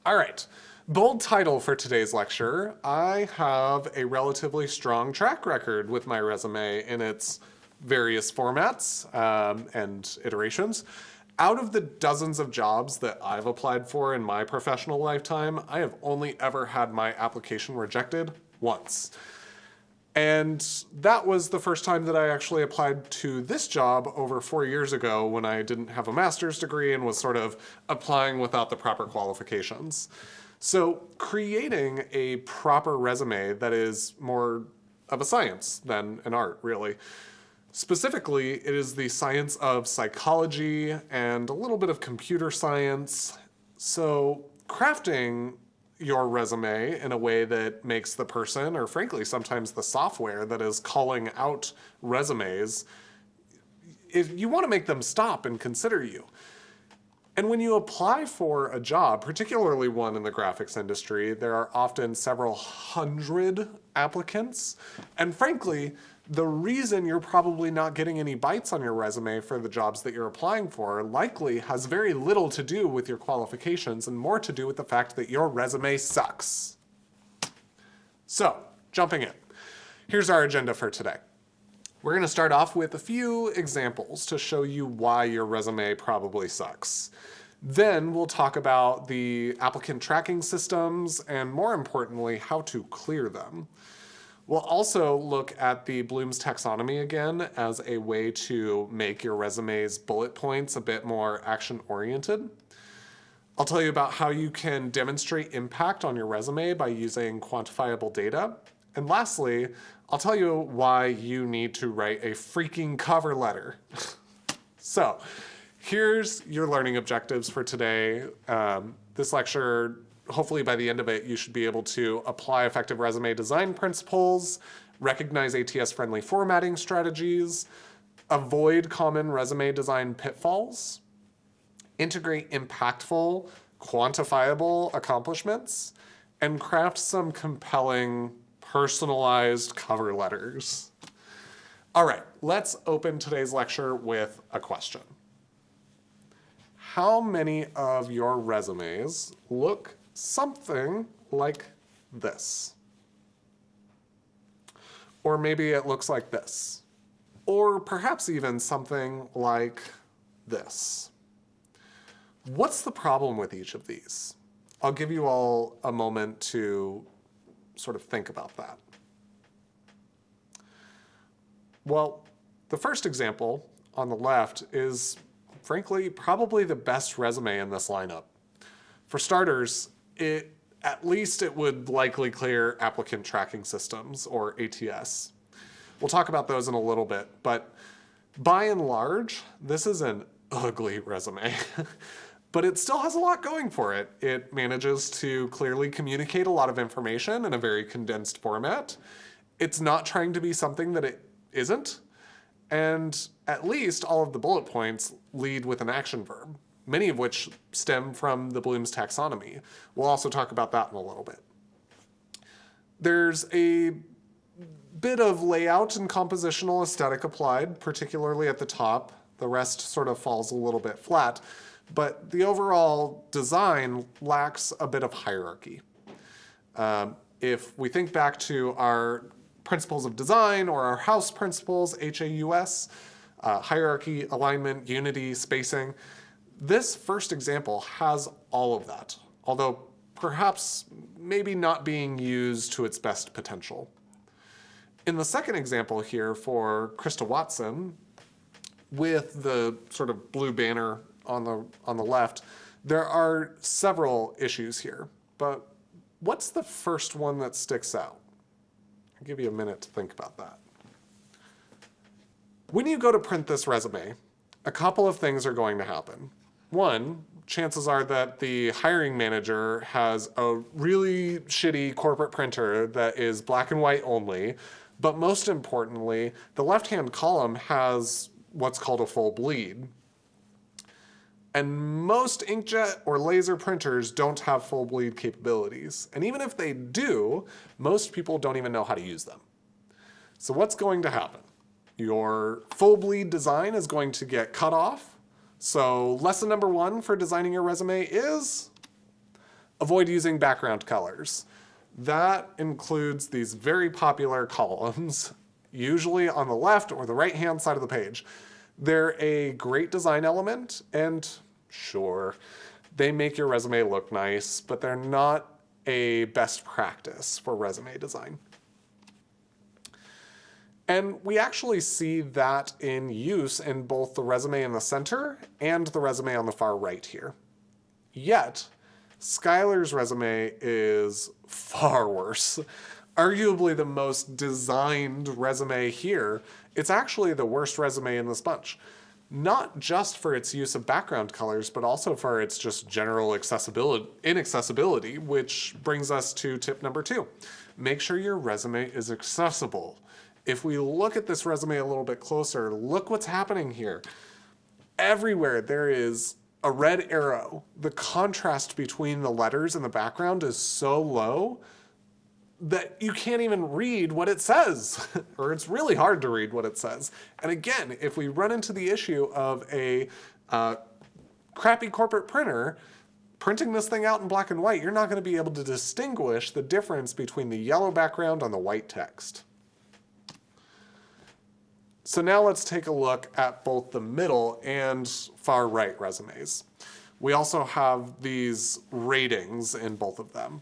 All right, bold title for today's lecture. I have a relatively strong track record with my resume in its various formats and iterations. Out of the dozens of jobs that I've applied for in my professional lifetime, I have only ever had my application rejected once. And that was the first time that I actually applied to this job over 4 years ago when I didn't have a master's degree and was sort of applying without the proper qualifications. So creating a proper resume that is more of a science than an art, really. Specifically, it is the science of psychology and a little bit of computer science. So crafting your resume in a way that makes the person, or frankly, sometimes the software that is calling out resumes, if you want to make them stop and consider you. And when you apply for a job, particularly one in the graphics industry, there are often several hundred applicants. And frankly, the reason you're probably not getting any bites on your resume for the jobs that you're applying for likely has very little to do with your qualifications and more to do with the fact that your resume sucks. So, jumping in. Here's our agenda for today. We're going to start off with a few examples to show you why your resume probably sucks. Then we'll talk about the applicant tracking systems and, more importantly, how to clear them. We'll also look at the Bloom's taxonomy again as a way to make your resume's bullet points a bit more action-oriented. I'll tell you about how you can demonstrate impact on your resume by using quantifiable data. And lastly, I'll tell you why you need to write a freaking cover letter. So, here's your learning objectives for today. This lecture, hopefully by the end of it, you should be able to apply effective resume design principles, recognize ATS-friendly formatting strategies, avoid common resume design pitfalls, integrate impactful, quantifiable accomplishments, and craft some compelling, personalized cover letters. All right, let's open today's lecture with a question. How many of your resumes look something like this? Or maybe it looks like this. Or perhaps even something like this. What's the problem with each of these? I'll give you all a moment to sort of think about that. Well, the first example on the left is, frankly, probably the best resume in this lineup. For starters, at least it would likely clear applicant tracking systems, or ATS. We'll talk about those in a little bit, but by and large, this is an ugly resume. But it still has a lot going for it. It manages to clearly communicate a lot of information in a very condensed format. It's not trying to be something that it isn't. And at least all of the bullet points lead with an action verb, many of which stem from the Bloom's taxonomy. We'll also talk about that in a little bit. There's a bit of layout and compositional aesthetic applied, particularly at the top. The rest sort of falls a little bit flat. But the overall design lacks a bit of hierarchy. If we think back to our principles of design or our house principles, HAUS, hierarchy, alignment, unity, spacing, this first example has all of that, although perhaps maybe not being used to its best potential. In the second example here for Krista Watson, with the sort of blue banner on the left, there are several issues here. But what's the first one that sticks out? I'll give you a minute to think about that. When you go to print this resume, a couple of things are going to happen. One, chances are that the hiring manager has a really shitty corporate printer that is black and white only, but most importantly, the left-hand column has what's called a full bleed. And most inkjet or laser printers don't have full bleed capabilities. And even if they do, most people don't even know how to use them. So what's going to happen? Your full bleed design is going to get cut off. So lesson number 1 for designing your resume is Avoid using background colors. That includes these very popular columns, usually on the left or the right-hand side of the page. They're a great design element, and sure, they make your resume look nice, but they're not a best practice for resume design. And we actually see that in use in both the resume in the center and the resume on the far right here. Yet, Skylar's resume is far worse. Arguably the most designed resume here, it's actually the worst resume in this bunch. Not just for its use of background colors, but also for its just general inaccessibility, which brings us to tip number 2. Make sure your resume is accessible. If we look at this resume a little bit closer, look what's happening here. Everywhere there is a red arrow. The contrast between the letters in the background is so low that you can't even read what it says, or it's really hard to read what it says. And again, if we run into the issue of a crappy corporate printer, printing this thing out in black and white, you're not going to be able to distinguish the difference between the yellow background and the white text. So now let's take a look at both the middle and far right resumes. We also have these ratings in both of them.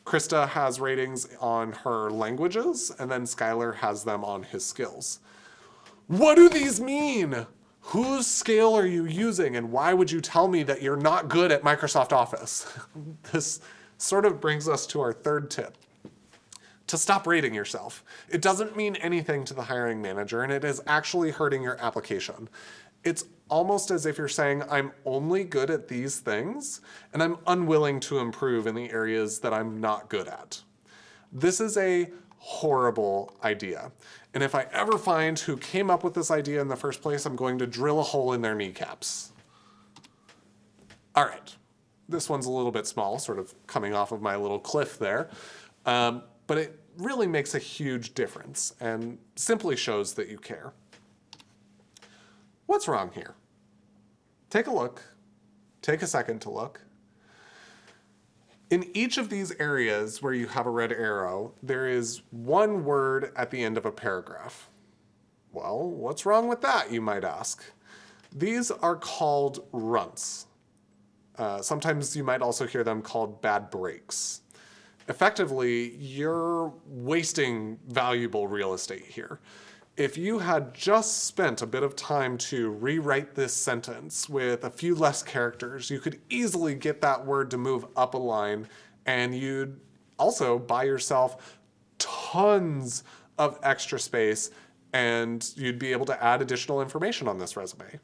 Krista has ratings on her languages, and then Skylar has them on his skills. What do these mean? Whose scale are you using, and why would you tell me that you're not good at Microsoft Office? This sort of brings us to our third tip. To stop rating yourself. It doesn't mean anything to the hiring manager, and it is actually hurting your application. It's almost as if you're saying, I'm only good at these things, and I'm unwilling to improve in the areas that I'm not good at. This is a horrible idea. And if I ever find who came up with this idea in the first place, I'm going to drill a hole in their kneecaps. All right, this one's a little bit small, sort of coming off of my little cliff there. But it really makes a huge difference and simply shows that you care. What's wrong here? Take a look. Take a second to look. In each of these areas where you have a red arrow, there is one word at the end of a paragraph. Well, what's wrong with that, you might ask? These are called runts. Sometimes you might also hear them called bad breaks. Effectively, you're wasting valuable real estate here. If you had just spent a bit of time to rewrite this sentence with a few less characters, you could easily get that word to move up a line, and you'd also buy yourself tons of extra space, and you'd be able to add additional information on this resume.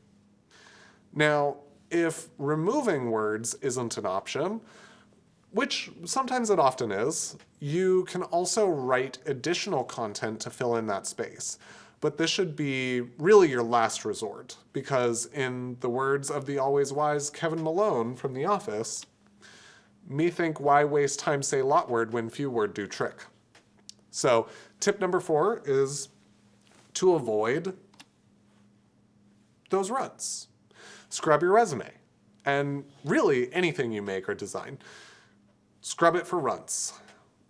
Now, if removing words isn't an option, which sometimes it often is, you can also write additional content to fill in that space. But this should be really your last resort, because in the words of the always wise Kevin Malone from The Office, me think why waste time say lot word when few word do trick. So tip number 4 is to avoid those runs. Scrub your resume, and really anything you make or design. Scrub it for runts,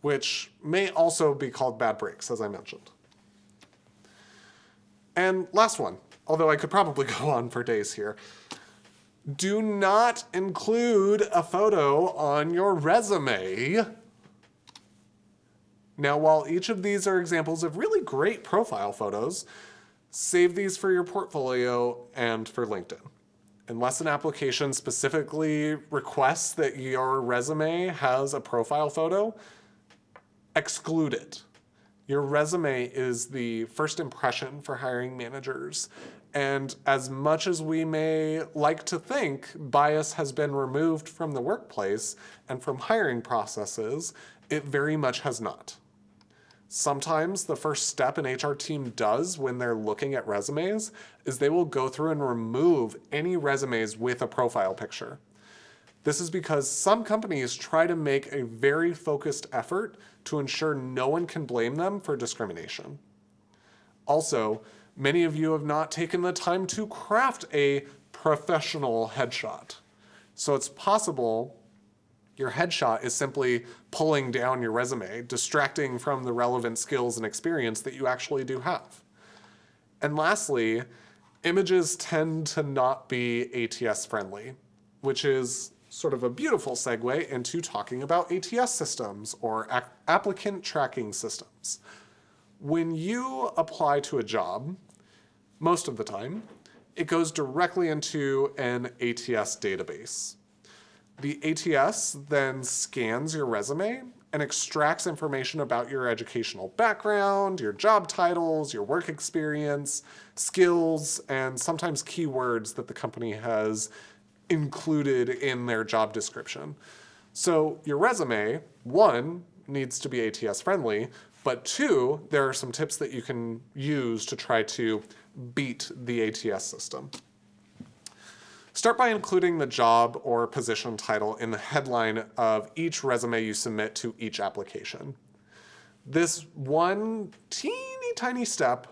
which may also be called bad breaks, as I mentioned. And last one, although I could probably go on for days here. Do not include a photo on your resume. Now, while each of these are examples of really great profile photos, save these for your portfolio and for LinkedIn. Unless an application specifically requests that your resume has a profile photo, exclude it. Your resume is the first impression for hiring managers. And as much as we may like to think bias has been removed from the workplace and from hiring processes, it very much has not. Sometimes the first step an HR team does when they're looking at resumes is they will go through and remove any resumes with a profile picture. This is because some companies try to make a very focused effort to ensure no one can blame them for discrimination. Also, many of you have not taken the time to craft a professional headshot. So it's possible Your headshot is simply pulling down your resume, distracting from the relevant skills and experience that you actually do have. And lastly, images tend to not be ATS-friendly, which is sort of a beautiful segue into talking about ATS systems or applicant tracking systems. When you apply to a job, most of the time, it goes directly into an ATS database. The ATS then scans your resume and extracts information about your educational background, your job titles, your work experience, skills, and sometimes keywords that the company has included in their job description. So your resume, one, needs to be ATS friendly, but two, there are some tips that you can use to try to beat the ATS system. Start by including the job or position title in the headline of each resume you submit to each application. This one teeny tiny step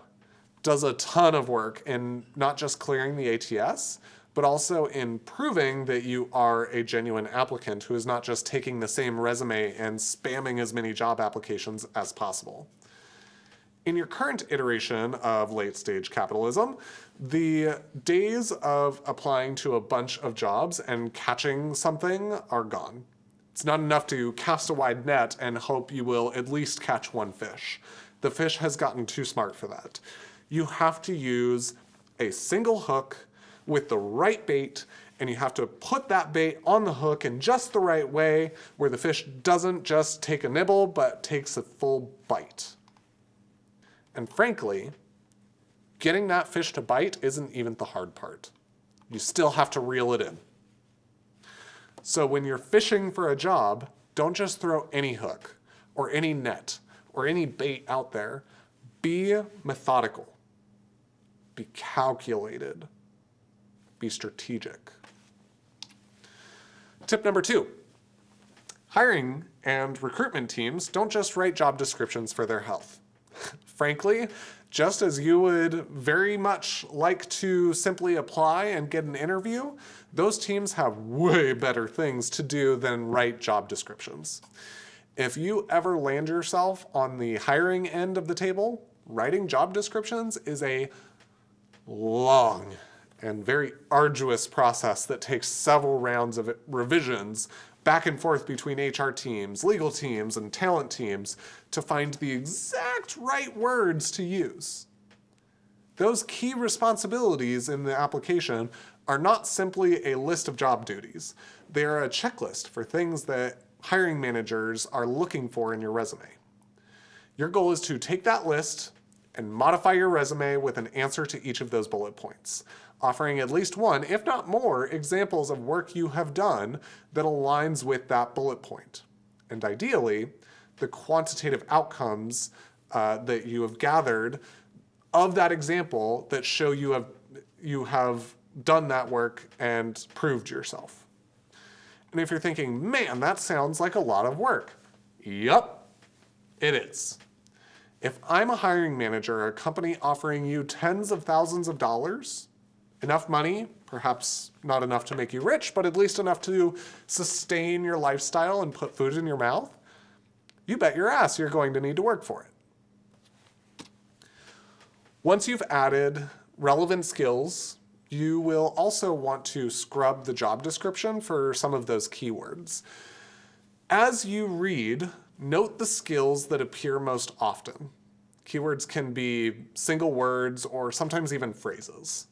does a ton of work in not just clearing the ATS, but also in proving that you are a genuine applicant who is not just taking the same resume and spamming as many job applications as possible. In your current iteration of late-stage capitalism, the days of applying to a bunch of jobs and catching something are gone. It's not enough to cast a wide net and hope you will at least catch one fish. The fish has gotten too smart for that. You have to use a single hook with the right bait, and you have to put that bait on the hook in just the right way where the fish doesn't just take a nibble, but takes a full bite. And frankly, getting that fish to bite isn't even the hard part. You still have to reel it in. So when you're fishing for a job, don't just throw any hook or any net or any bait out there. Be methodical. Be calculated. Be strategic. Tip number 2. Hiring and recruitment teams don't just write job descriptions for their health. Frankly, just as you would very much like to simply apply and get an interview, those teams have way better things to do than write job descriptions. If you ever land yourself on the hiring end of the table, writing job descriptions is a long and very arduous process that takes several rounds of revisions back and forth between HR teams, legal teams, and talent teams to find the exact right words to use. Those key responsibilities in the application are not simply a list of job duties. They are a checklist for things that hiring managers are looking for in your resume. Your goal is to take that list and modify your resume with an answer to each of those bullet points, offering at least one, if not more, examples of work you have done that aligns with that bullet point. And ideally, the quantitative outcomes that you have gathered of that example that show you have done that work and proved yourself. And if you're thinking, man, that sounds like a lot of work. Yup, it is. If I'm a hiring manager, a company offering you tens of thousands of dollars, enough money, perhaps not enough to make you rich, but at least enough to sustain your lifestyle and put food in your mouth, you bet your ass you're going to need to work for it. Once you've added relevant skills, you will also want to scrub the job description for some of those keywords. As you read, note the skills that appear most often. Keywords can be single words or sometimes even phrases.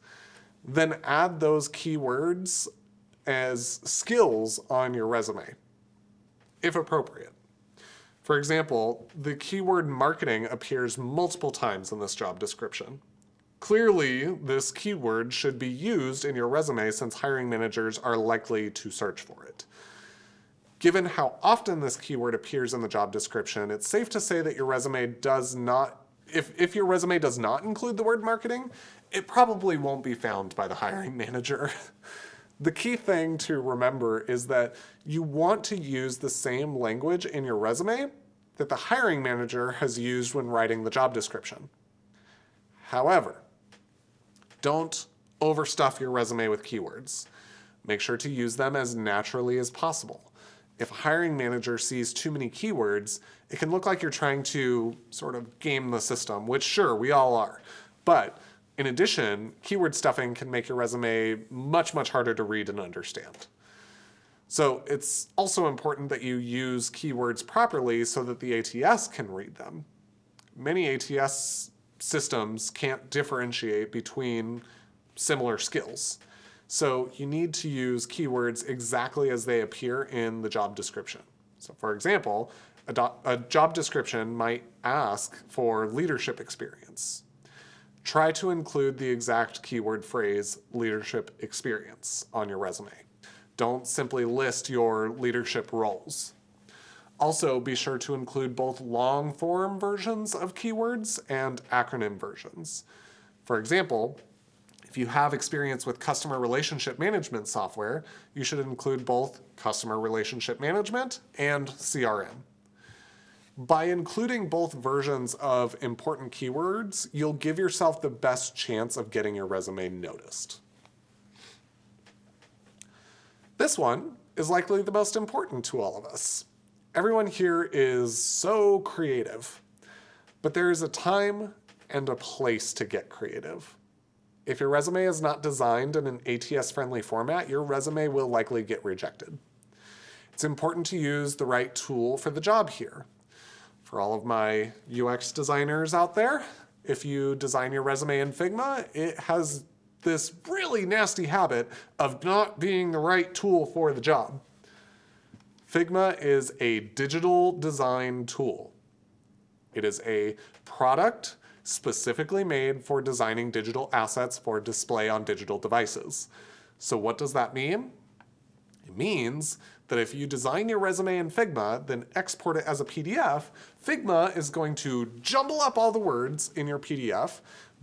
Then add those keywords as skills on your resume, if appropriate. For example, the keyword marketing appears multiple times in this job description. Clearly, this keyword should be used in your resume since hiring managers are likely to search for it. Given how often this keyword appears in the job description, it's safe to say that your resume does not, if your resume does not include the word marketing, it probably won't be found by the hiring manager. The key thing to remember is that you want to use the same language in your resume that the hiring manager has used when writing the job description. However, don't overstuff your resume with keywords. Make sure to use them as naturally as possible. If a hiring manager sees too many keywords, it can look like you're trying to sort of game the system, which sure, we all are. But in addition, keyword stuffing can make your resume much, much harder to read and understand. So it's also important that you use keywords properly so that the ATS can read them. Many ATS systems can't differentiate between similar skills. So you need to use keywords exactly as they appear in the job description. So for example, a job description might ask for leadership experience. Try to include the exact keyword phrase leadership experience on your resume. Don't simply list your leadership roles. Also, be sure to include both long-form versions of keywords and acronym versions. For example, if you have experience with customer relationship management software, you should include both customer relationship management and CRM. By including both versions of important keywords, you'll give yourself the best chance of getting your resume noticed. This one is likely the most important to all of us. Everyone here is so creative, but there is a time and a place to get creative. If your resume is not designed in an ATS-friendly format, your resume will likely get rejected. It's important to use the right tool for the job here. For all of my UX designers out there, if you design your resume in Figma, it has this really nasty habit of not being the right tool for the job. Figma is a digital design tool. It is a product specifically made for designing digital assets for display on digital devices. So what does that mean? It means that if you design your resume in Figma, then export it as a PDF, Figma is going to jumble up all the words in your PDF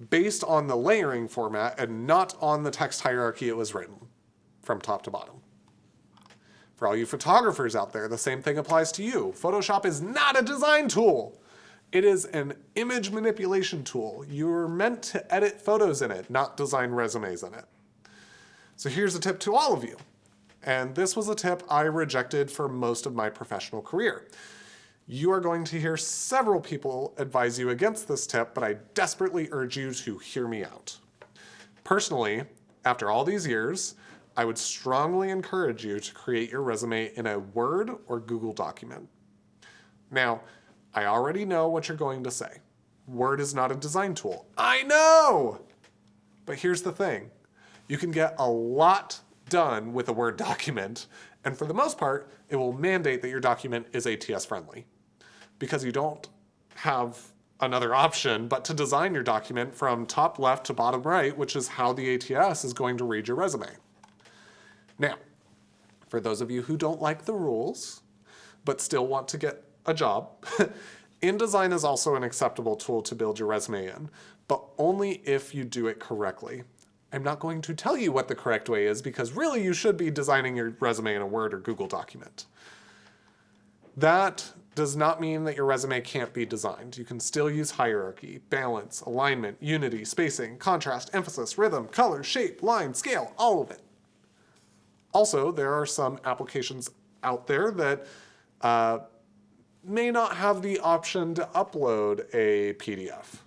based on the layering format and not on the text hierarchy it was written from top to bottom. For all you photographers out there, the same thing applies to you. Photoshop is not a design tool. It is an image manipulation tool. You're meant to edit photos in it, not design resumes in it. So here's a tip to all of you. And this was a tip I rejected for most of my professional career. You are going to hear several people advise you against this tip, but I desperately urge you to hear me out. Personally, after all these years, I would strongly encourage you to create your resume in a Word or Google document. Now, I already know what you're going to say. Word is not a design tool. I know! But here's the thing. You can get a lot done with a Word document, and for the most part, it will mandate that your document is ATS-friendly, because you don't have another option but to design your document from top left to bottom right, which is how the ATS is going to read your resume. Now, for those of you who don't like the rules, but still want to get a job, InDesign is also an acceptable tool to build your resume in, but only if you do it correctly. I'm not going to tell you what the correct way is because really you should be designing your resume in a Word or Google document. That does not mean that your resume can't be designed. You can still use hierarchy, balance, alignment, unity, spacing, contrast, emphasis, rhythm, color, shape, line, scale, all of it. Also, there are some applications out there that may not have the option to upload a PDF.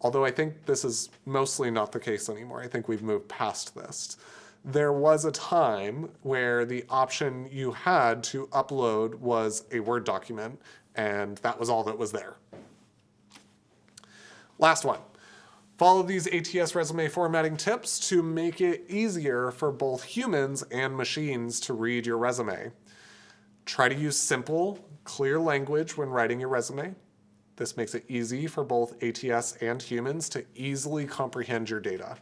Although I think this is mostly not the case anymore. I think we've moved past this. There was a time where the option you had to upload was a Word document, and that was all that was there. Last one. Follow these ATS resume formatting tips to make it easier for both humans and machines to read your resume. Try to use simple, clear language when writing your resume. This makes it easy for both ATS and humans to easily comprehend your data.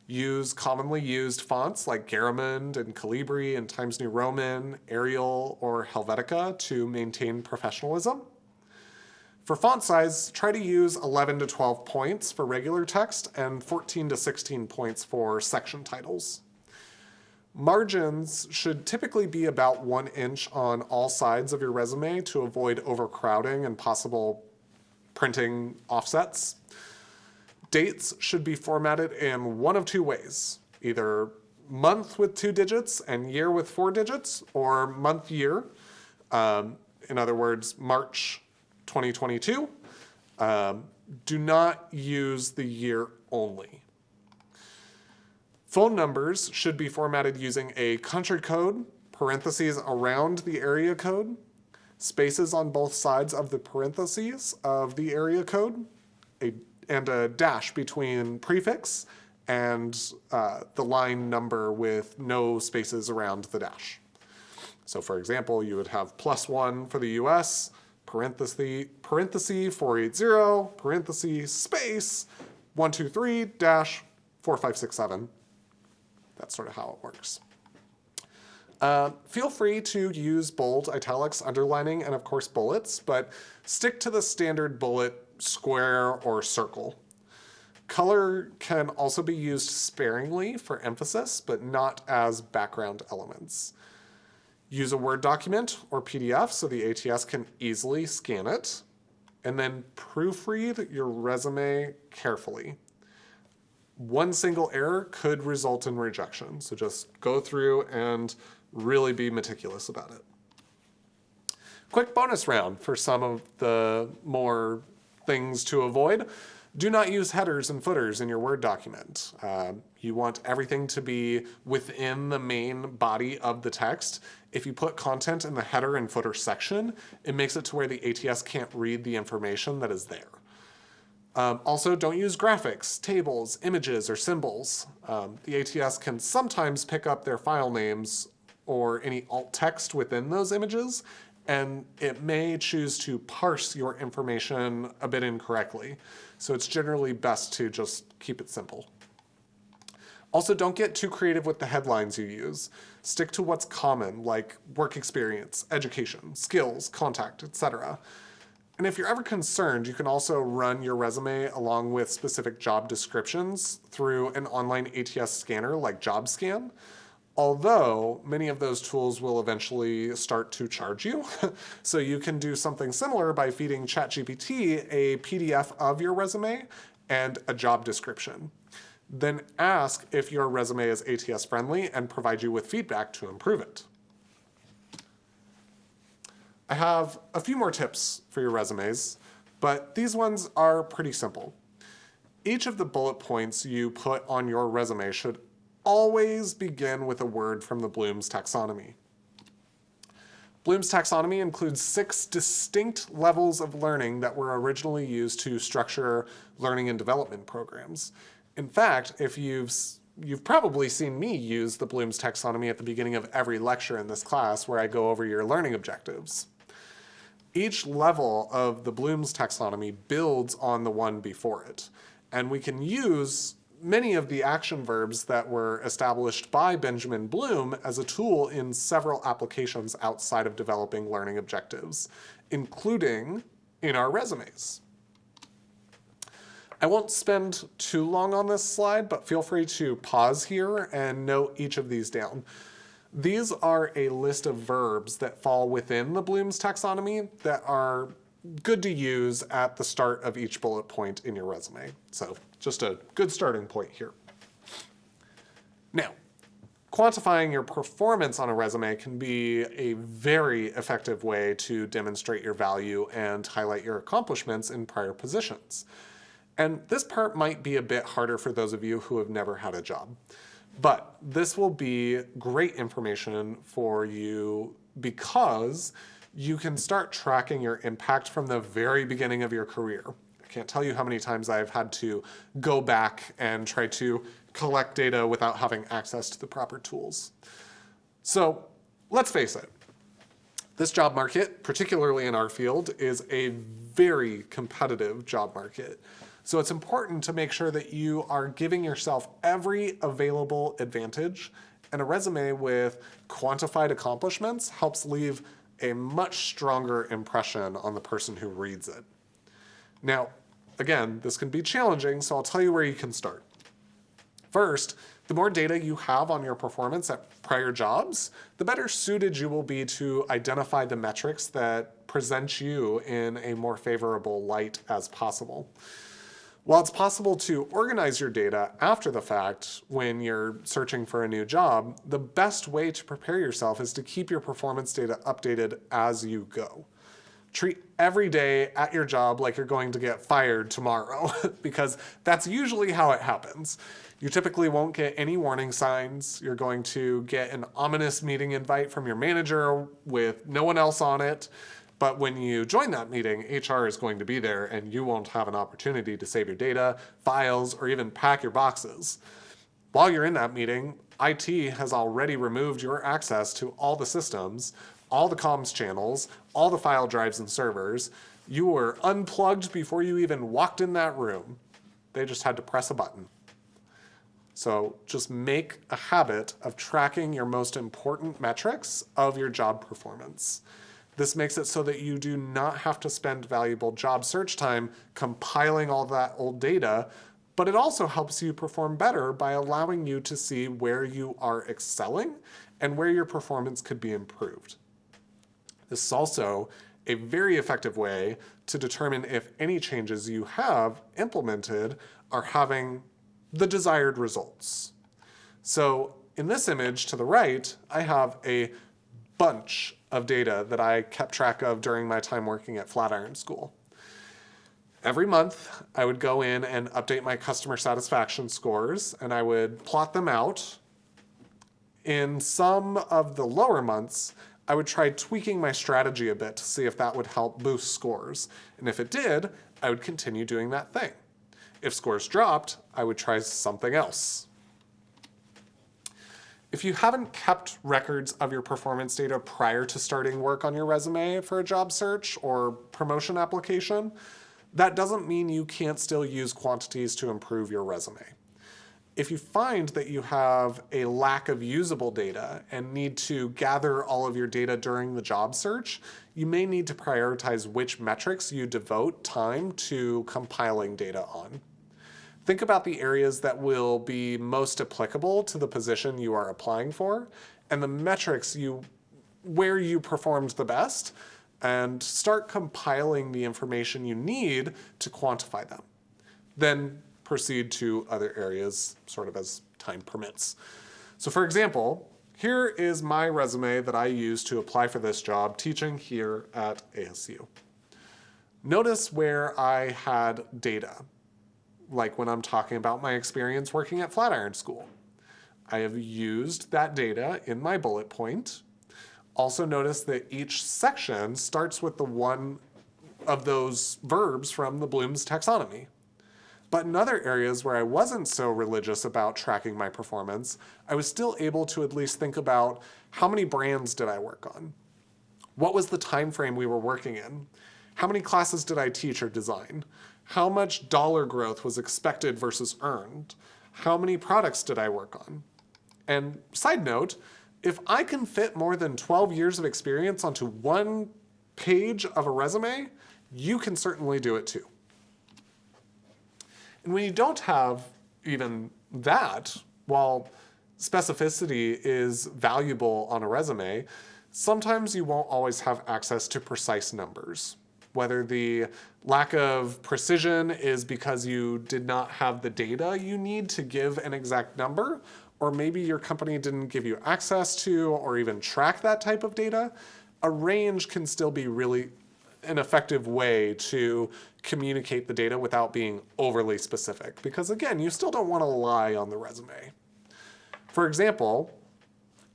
Use commonly used fonts like Garamond and Calibri and Times New Roman, Arial, or Helvetica to maintain professionalism. For font size, try to use 11 to 12 points for regular text and 14 to 16 points for section titles. Margins should typically be about 1 inch on all sides of your resume to avoid overcrowding and possible printing offsets. Dates should be formatted in one of two ways, either month with 2 digits and year with 4 digits, or month year. In other words, March 2022. Do not use the year only. Phone numbers should be formatted using a country code, parentheses around the area code, spaces on both sides of the parentheses of the area code, and a dash between prefix and the line number with no spaces around the dash. So for example, you would have +1 for the US, parenthesis 480, parenthesis, space, 123 dash 4567. That's sort of how it works. Feel free to use bold, italics, underlining, and of course bullets, but stick to the standard bullet, square, or circle. Color can also be used sparingly for emphasis, but not as background elements. Use a Word document or PDF so the ATS can easily scan it, and then proofread your resume carefully. One single error could result in rejection, so just go through and really be meticulous about it. Quick bonus round for some of the more things to avoid. Do not use headers and footers in your Word document. You want everything to be within the main body of the text. If you put content in the header and footer section, it makes it to where the ATS can't read the information that is there. Also, don't use graphics, tables, images, or symbols. The ATS can sometimes pick up their file names or any alt text within those images, and it may choose to parse your information a bit incorrectly. So it's generally best to just keep it simple. Also, don't get too creative with the headlines you use. Stick to what's common, like work experience, education, skills, contact, etc. And if you're ever concerned, you can also run your resume along with specific job descriptions through an online ATS scanner like JobScan. Although many of those tools will eventually start to charge you. So you can do something similar by feeding ChatGPT a PDF of your resume and a job description. Then ask if your resume is ATS friendly and provide you with feedback to improve it. I have a few more tips for your resumes, but these ones are pretty simple. Each of the bullet points you put on your resume should always begin with a word from the Bloom's taxonomy. Bloom's taxonomy includes 6 distinct levels of learning that were originally used to structure learning and development programs. In fact, if you've probably seen me use the Bloom's taxonomy at the beginning of every lecture in this class where I go over your learning objectives. Each level of the Bloom's taxonomy builds on the one before it, and we can use many of the action verbs that were established by Benjamin Bloom as a tool in several applications outside of developing learning objectives, including in our resumes. I won't spend too long on this slide, but feel free to pause here and note each of these down. These are a list of verbs that fall within the Bloom's taxonomy that are good to use at the start of each bullet point in your resume. So just a good starting point here. Now, quantifying your performance on a resume can be a very effective way to demonstrate your value and highlight your accomplishments in prior positions. And this part might be a bit harder for those of you who have never had a job. But this will be great information for you because you can start tracking your impact from the very beginning of your career. I can't tell you how many times I've had to go back and try to collect data without having access to the proper tools. So let's face it, this job market, particularly in our field, is a very competitive job market. So it's important to make sure that you are giving yourself every available advantage, and a resume with quantified accomplishments helps leave a much stronger impression on the person who reads it. Now, again, this can be challenging, so I'll tell you where you can start. First, the more data you have on your performance at prior jobs, the better suited you will be to identify the metrics that present you in a more favorable light as possible. While it's possible to organize your data after the fact when you're searching for a new job, the best way to prepare yourself is to keep your performance data updated as you go. Treat every day at your job like you're going to get fired tomorrow, because that's usually how it happens. You typically won't get any warning signs. You're going to get an ominous meeting invite from your manager with no one else on it. But when you join that meeting, HR is going to be there and you won't have an opportunity to save your data, files, or even pack your boxes. While you're in that meeting, IT has already removed your access to all the systems, all the comms channels, all the file drives and servers. You were unplugged before you even walked in that room. They just had to press a button. So just make a habit of tracking your most important metrics of your job performance. This makes it so that you do not have to spend valuable job search time compiling all that old data, but it also helps you perform better by allowing you to see where you are excelling and where your performance could be improved. This is also a very effective way to determine if any changes you have implemented are having the desired results. So in this image to the right, I have a bunch of data that I kept track of during my time working at Flatiron School. Every month, I would go in and update my customer satisfaction scores, and I would plot them out. In some of the lower months, I would try tweaking my strategy a bit to see if that would help boost scores. And if it did, I would continue doing that thing. If scores dropped, I would try something else. If you haven't kept records of your performance data prior to starting work on your resume for a job search or promotion application, that doesn't mean you can't still use quantities to improve your resume. If you find that you have a lack of usable data and need to gather all of your data during the job search, you may need to prioritize which metrics you devote time to compiling data on. Think about the areas that will be most applicable to the position you are applying for and the metrics where you performed the best, and start compiling the information you need to quantify them. Then proceed to other areas sort of as time permits. So for example, here is my resume that I used to apply for this job teaching here at ASU. Notice where I had data, like when I'm talking about my experience working at Flatiron School. I have used that data in my bullet point. Also notice that each section starts with the one of those verbs from the Bloom's taxonomy. But in other areas where I wasn't so religious about tracking my performance, I was still able to at least think about how many brands did I work on? What was the time frame we were working in? How many classes did I teach or design? How much dollar growth was expected versus earned? How many products did I work on? And side note, if I can fit more than 12 years of experience onto one page of a resume, you can certainly do it too. And when you don't have even that, while specificity is valuable on a resume, sometimes you won't always have access to precise numbers. Whether the lack of precision is because you did not have the data you need to give an exact number, or maybe your company didn't give you access to or even track that type of data, a range can still be really an effective way to communicate the data without being overly specific. Because again, you still don't want to lie on the resume. For example,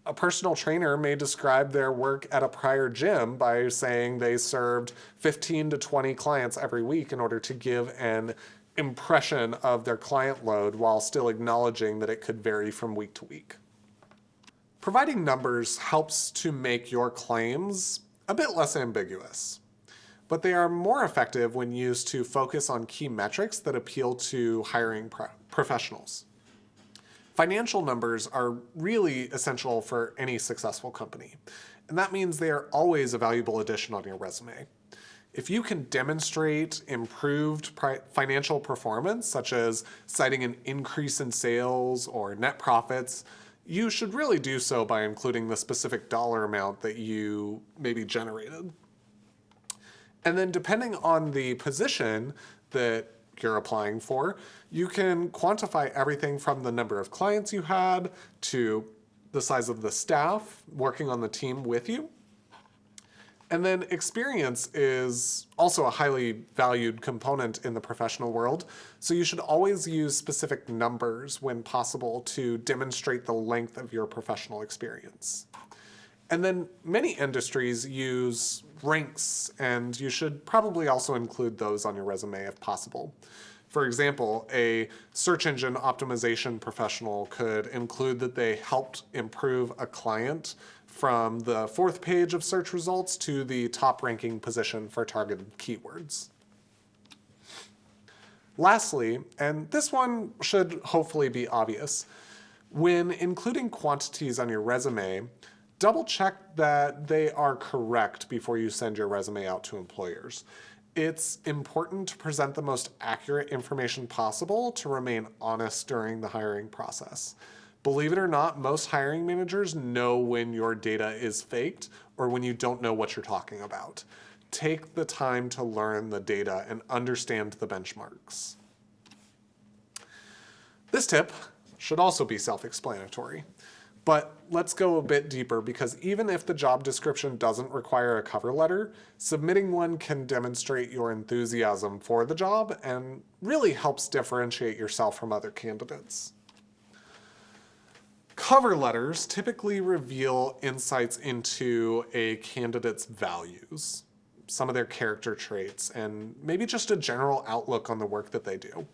a personal trainer may describe their work at a prior gym by saying they served 15 to 20 clients every week in order to give an impression of their client load while still acknowledging that it could vary from week to week. Providing numbers helps to make your claims a bit less ambiguous, but they are more effective when used to focus on key metrics that appeal to hiring professionals. Financial numbers are really essential for any successful company, and that means they are always a valuable addition on your resume. If you can demonstrate improved financial performance, such as citing an increase in sales or net profits, you should really do so by including the specific dollar amount that you maybe generated. And then depending on the position that you're applying for. You can quantify everything from the number of clients you had to the size of the staff working on the team with you. And then experience is also a highly valued component in the professional world, so you should always use specific numbers when possible to demonstrate the length of your professional experience. And then many industries use ranks, and you should probably also include those on your resume if possible. For example, a search engine optimization professional could include that they helped improve a client from the 4th page of search results to the top ranking position for targeted keywords. Lastly, and this one should hopefully be obvious, when including quantities on your resume, double check that they are correct before you send your resume out to employers. It's important to present the most accurate information possible to remain honest during the hiring process. Believe it or not, most hiring managers know when your data is faked or when you don't know what you're talking about. Take the time to learn the data and understand the benchmarks. This tip should also be self-explanatory. But let's go a bit deeper, because even if the job description doesn't require a cover letter, submitting one can demonstrate your enthusiasm for the job and really helps differentiate yourself from other candidates. Cover letters typically reveal insights into a candidate's values, some of their character traits, and maybe just a general outlook on the work that they do.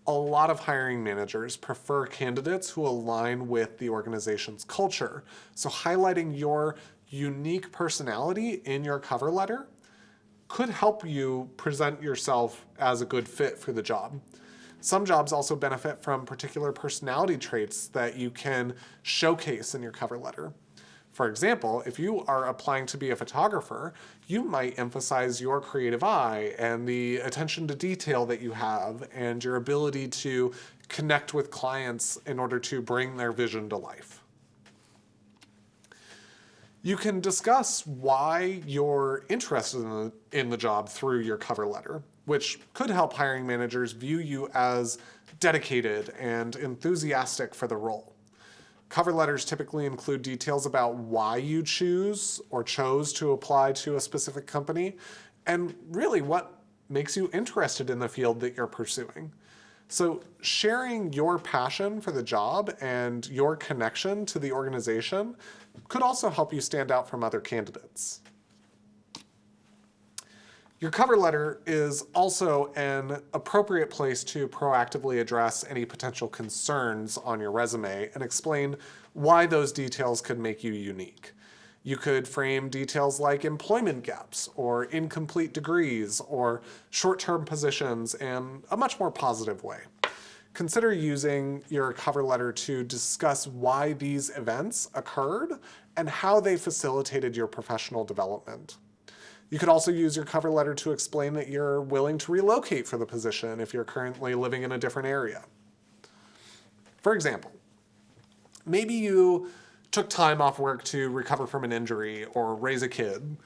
A lot of hiring managers prefer candidates who align with the organization's culture, so highlighting your unique personality in your cover letter could help you present yourself as a good fit for the job. Some jobs also benefit from particular personality traits that you can showcase in your cover letter. For example, if you are applying to be a photographer, you might emphasize your creative eye and the attention to detail that you have and your ability to connect with clients in order to bring their vision to life. You can discuss why you're interested in the job through your cover letter, which could help hiring managers view you as dedicated and enthusiastic for the role. Cover letters typically include details about why you chose to apply to a specific company, and really what makes you interested in the field that you're pursuing. So sharing your passion for the job and your connection to the organization could also help you stand out from other candidates. Your cover letter is also an appropriate place to proactively address any potential concerns on your resume and explain why those details could make you unique. You could frame details like employment gaps or incomplete degrees or short-term positions in a much more positive way. Consider using your cover letter to discuss why these events occurred and how they facilitated your professional development. You could also use your cover letter to explain that you're willing to relocate for the position if you're currently living in a different area. For example, maybe you took time off work to recover from an injury or raise a kid.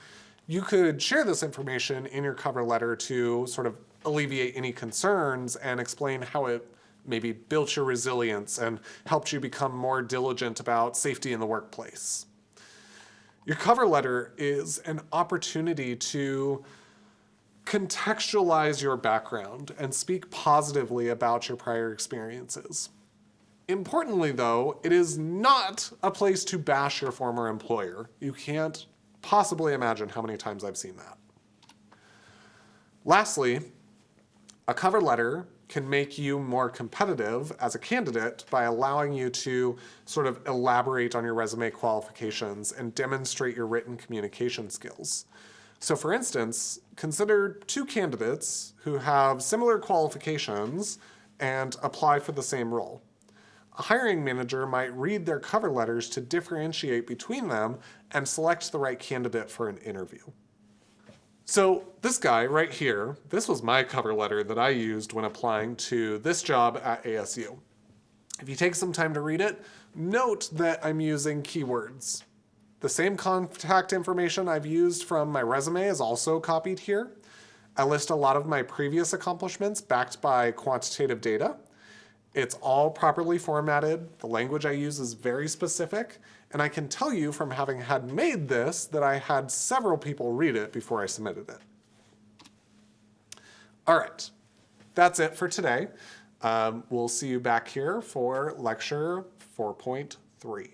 You could share this information in your cover letter to sort of alleviate any concerns and explain how it maybe built your resilience and helped you become more diligent about safety in the workplace. Your cover letter is an opportunity to contextualize your background and speak positively about your prior experiences. Importantly, though, it is not a place to bash your former employer. You can't possibly imagine how many times I've seen that. Lastly, a cover letter can make you more competitive as a candidate by allowing you to sort of elaborate on your resume qualifications and demonstrate your written communication skills. So for instance, consider two candidates who have similar qualifications and apply for the same role. A hiring manager might read their cover letters to differentiate between them and select the right candidate for an interview. So this guy right here, this was my cover letter that I used when applying to this job at ASU. If you take some time to read it, note that I'm using keywords. The same contact information I've used from my resume is also copied here. I list a lot of my previous accomplishments backed by quantitative data. It's all properly formatted. The language I use is very specific. And I can tell you from having had made this that I had several people read it before I submitted it. All right, that's it for today. We'll see you back here for lecture 4.3.